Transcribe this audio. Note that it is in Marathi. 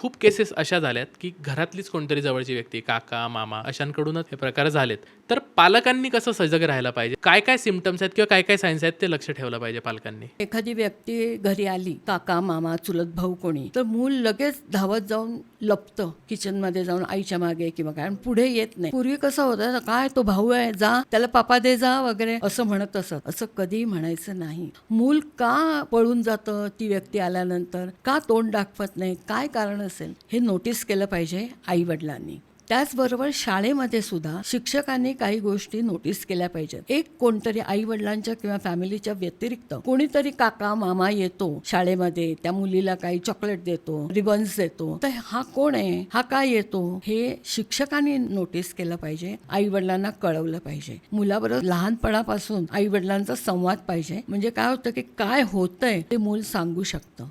खूप केसेस अशा झाल्यात की घरातलीच कोणतरी जवळची व्यक्ती, काका मामा अशांकडूनच हे प्रकार झालेत. तर पालकांनी कसं सजग राहायला पाहिजे? काय काय सिम्पटम्स आहेत किंवा काय काय सायन्स आहेत ते लक्ष ठेवलं पाहिजे पालकांनी? एखादी व्यक्ती घरी आली, काका मामा चुलत भाऊ कोणी, तर मूल लगेच धावत जाऊन लपतं किचनमध्ये जाऊन आईच्या मागे किंवा काय, आणि पुढे येत नाही. पूर्वी कसं होतं, काय तो भाऊ आहे, जा त्याला पापा दे जा वगैरे असं म्हणत असत. असं कधी म्हणायचं नाही. मूल का पळून जातं ती व्यक्ती आल्यानंतर, का तोंड दाखवत नाही, काय कारण असेल हे नोटीस केलं पाहिजे आई वडिलांनी. त्याचबरोबर शाळेमध्ये सुद्धा शिक्षकांनी काही गोष्टी नोटीस केल्या पाहिजेत. एक कोणतरी आई वडिलांच्या किंवा फॅमिलीच्या व्यतिरिक्त कोणीतरी काका मामा येतो शाळेमध्ये, त्या मुलीला काही चॉकलेट देतो, रिबन्स देतो, तर हा कोण आहे, हा काय येतो, हे शिक्षकांनी नोटीस केलं पाहिजे. आई वडिलांना कळवलं पाहिजे. मुलाबरोबर लहानपणापासून आई वडिलांचा संवाद पाहिजे. म्हणजे काय होतं की काय होतंय ते मूल सांगू शकतं.